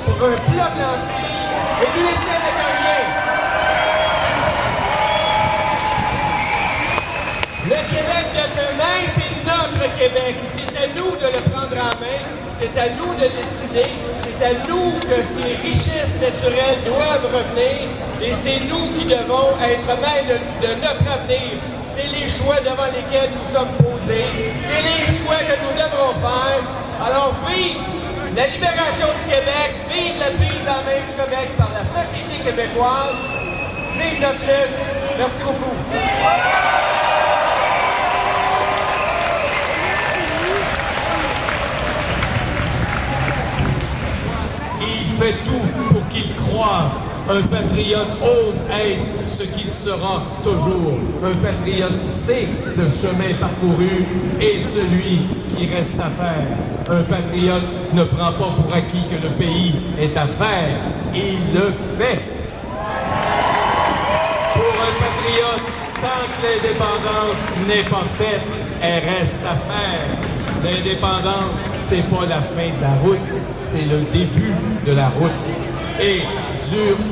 Pour un plat de lentilles et nous laisser avec rien. Le Québec de demain, c'est notre Québec. C'est à nous de le prendre en main. C'est à nous de décider. C'est à nous que ces richesses naturelles doivent revenir. Et c'est nous qui devons être maîtres de notre avenir. C'est les choix devant lesquels nous sommes posés. C'est les choix que nous devrons faire. Alors vive la libération du Québec, vive la prise en main du Québec par la société québécoise. Vive notre lutte. Merci beaucoup. Il fait tout pour qu'il croisse. Un patriote ose être ce qu'il sera toujours. Un patriote sait le chemin parcouru et celui qui reste à faire. Un patriote ne prend pas pour acquis que le pays est à faire. Il le fait. Pour un patriote, tant que l'indépendance n'est pas faite, elle reste à faire. L'indépendance, c'est pas la fin de la route, c'est le début de la route. Et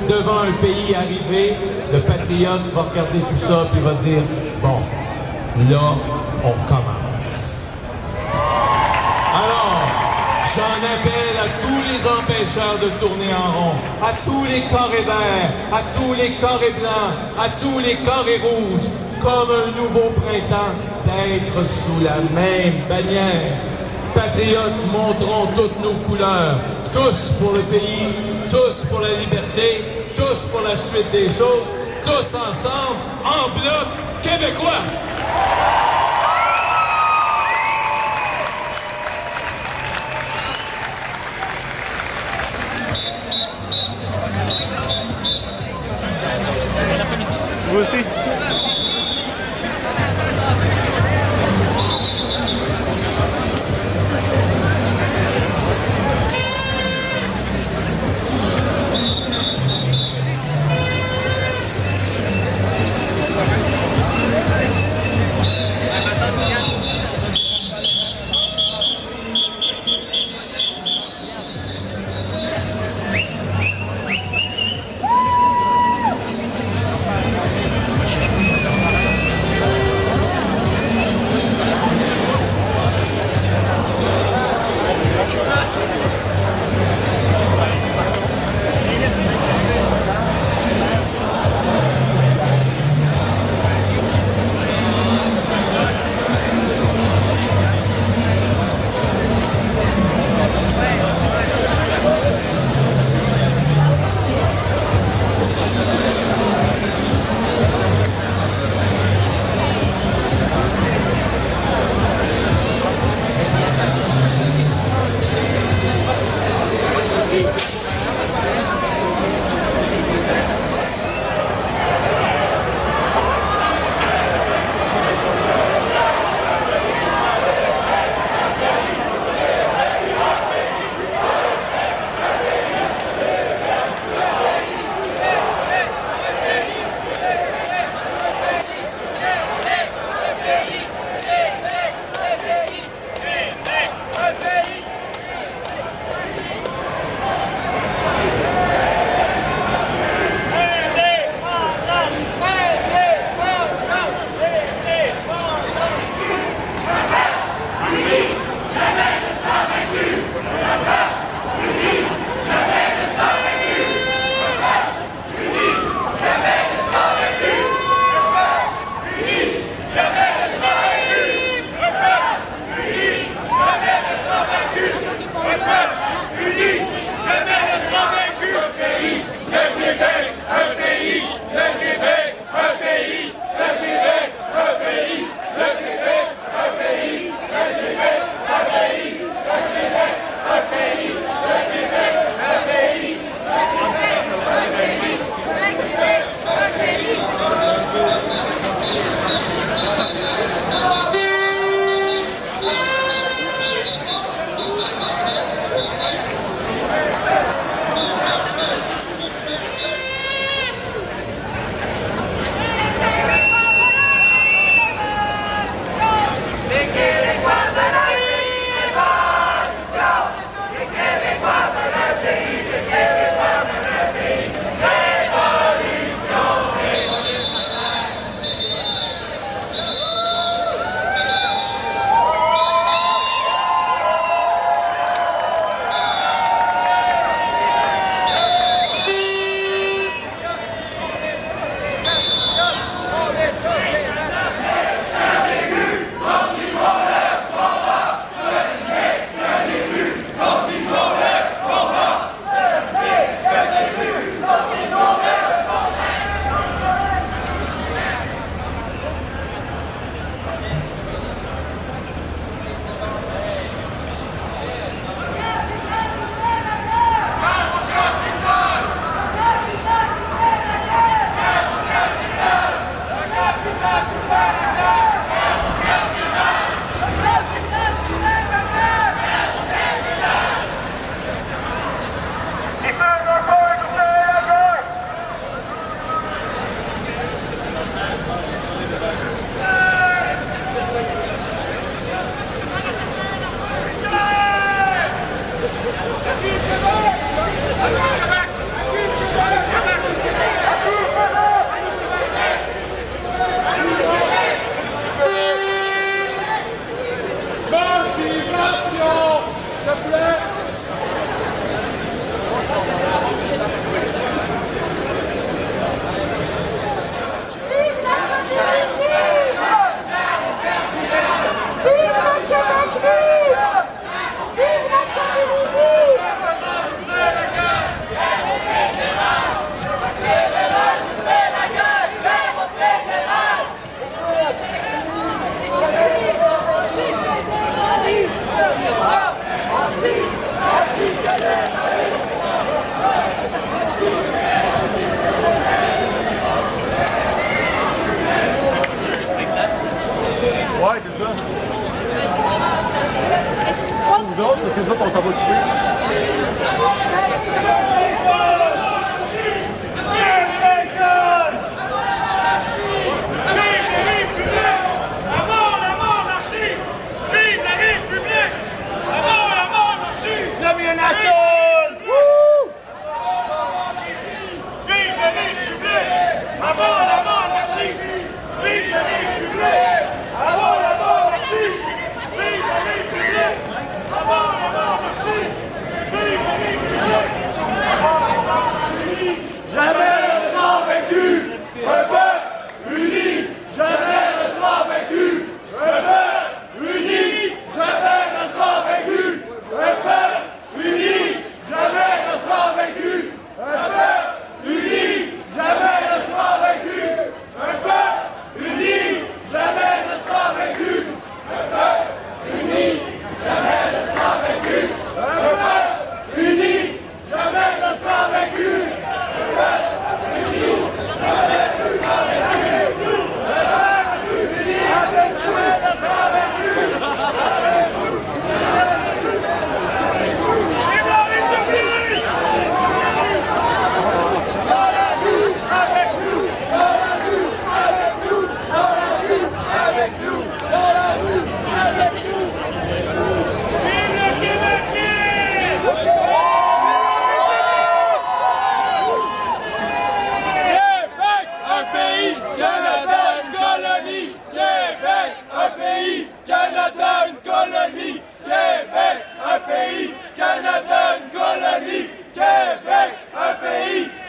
devant un pays arrivé, le patriote va regarder tout ça puis va dire, bon, là, on commence. Alors, j'en appelle à tous les empêcheurs de tourner en rond, à tous les carrés verts, à tous les carrés blancs, à tous les carrés rouges, comme un nouveau printemps, d'être sous la même bannière. Patriotes, montrons toutes nos couleurs, tous pour le pays, tous pour la liberté, tous pour la suite des choses, tous ensemble, en bloc québécois. Vous aussi?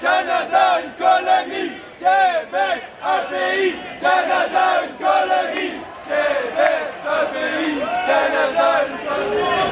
Canada, une colonie. Québec, un pays. Canada, une colonie. Québec, un pays. Canada, une colonie.